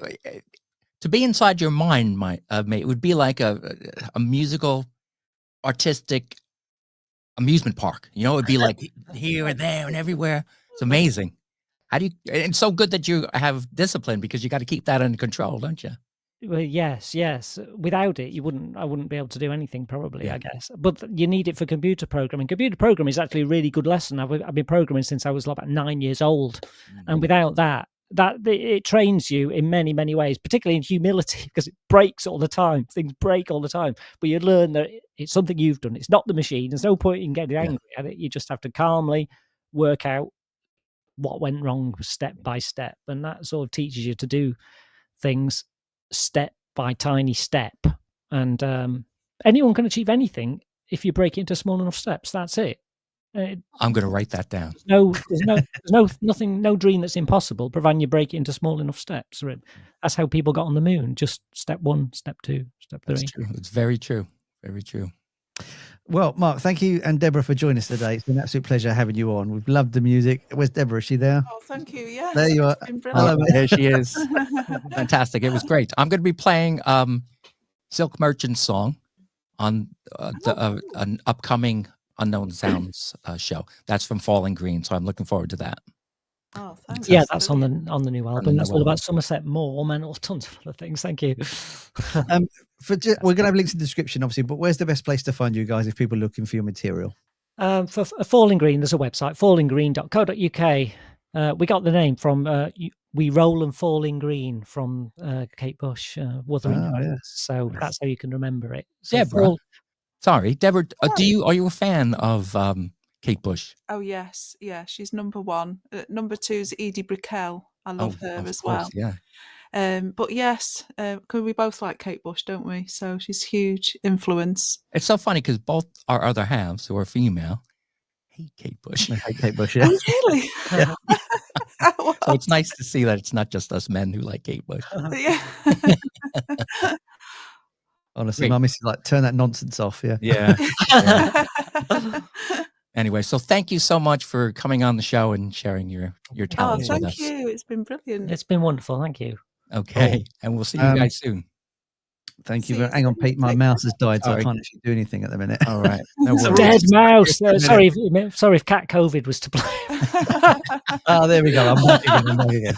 to be inside your mind, mate, it would be like a musical, artistic amusement park. You know, it'd be like here and there and everywhere. It's amazing. How do you? It's so good that you have discipline because you got to keep that under control, don't you? Well, yes. Without it, I wouldn't be able to do anything, probably. Yeah. I guess. But you need it for computer programming. Computer programming is actually a really good lesson. I've been programming since I was about 9 years old, and without that it trains you in many, many ways, particularly in humility, because it breaks all the time. Things break all the time, but you learn that it's something you've done. It's not the machine. There's no point in getting angry at it. You just have to calmly work out what went wrong step by step, and that sort of teaches you to do things step by tiny step. And anyone can achieve anything if you break it into small enough steps. That's it. I'm going to write that down. There's no dream that's impossible, providing you break it into small enough steps. That's how people got on the moon. Just step 1, step 2, step 3. That's true. It's very true. Very true. Well, Mark, thank you and Deborah for joining us today. It's been an absolute pleasure having you on. We've loved the music. Where's Deborah? Is she there? Oh, thank you. Yes. There you are. It's been Hello, brilliant. There she is. Fantastic. It was great. I'm going to be playing Silk Merchant's song on an upcoming Unknown Sounds show. That's from Falling Green, so I'm looking forward to that. Oh, thanks. Yeah, that's on the new album. new That's all album. about Somerset Moor, and all tons of other things. Thank you. We're going to have links in the description, obviously, but where's the best place to find you guys if people are looking for your material? For Falling Green, there's a website, fallinggreen.co.uk. We got the name from We Roll and Falling Green from Kate Bush, Wuthering Oh, Heights. yes. So that's how you can remember it. So Deborah, Deborah, are you a fan of Kate Bush? Oh, yes. Yeah, she's number 1. Number 2 is Edie Brickell. I love her of as course, well. Yeah. But yes, because we both like Kate Bush, don't we? So she's huge influence. It's so funny because both our other halves, who are female, hate Kate Bush. I hate Kate Bush, yeah. Oh, really? Oh, So it's nice to see that it's not just us men who like Kate Bush. yeah. Honestly, Great. my missus is like, turn that nonsense off, yeah. Yeah. Anyway, so thank you so much for coming on the show and sharing your Oh, talents with thank us. you. It's been brilliant. It's been wonderful. Thank you. Okay. And we'll see you guys soon. Thank you. See you Hang on, soon. Pete. My Take mouse has died, so I Sorry. can't actually do anything at the minute. All right. No It's a worries. dead mouse. Just a Sorry, sorry if cat COVID was to blame. Oh, there we go. I'm back again.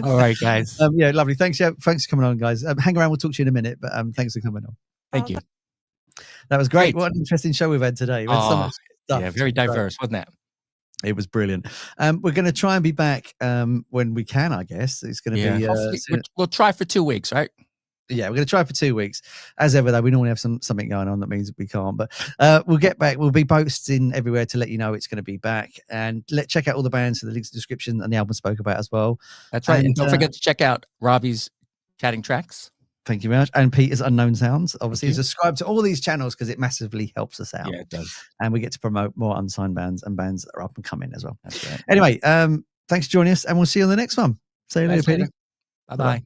All right, guys. Yeah, lovely. Thanks. Yeah, thanks for coming on, guys. Hang around. We'll talk to you in a minute. But thanks for coming on. Thank you. That was great. Great. What an interesting show we've had today. We had so much stuff. Yeah, very diverse, wasn't it? It was brilliant. We're going to try and be back when we can, I guess. It's going to be... Hopefully, we'll try for 2 weeks, right? Yeah, we're going to try for 2 weeks. As ever, though, we normally have something going on that means we can't. But we'll get back. We'll be posting everywhere to let you know it's going to be back. And check out all the bands, so the links in the description and the album I spoke about as well. That's right. And don't forget to check out Robbie's Chatting Tracks. Thank you very much. And Peter's Unknown Sounds. Obviously, you. subscribe to all these channels because it massively helps us out. Yeah, it does. And we get to promote more unsigned bands and bands that are up and coming as well. That's right. Anyway, thanks for joining us, and we'll see you on the next one. See you later, Peter. Bye-bye.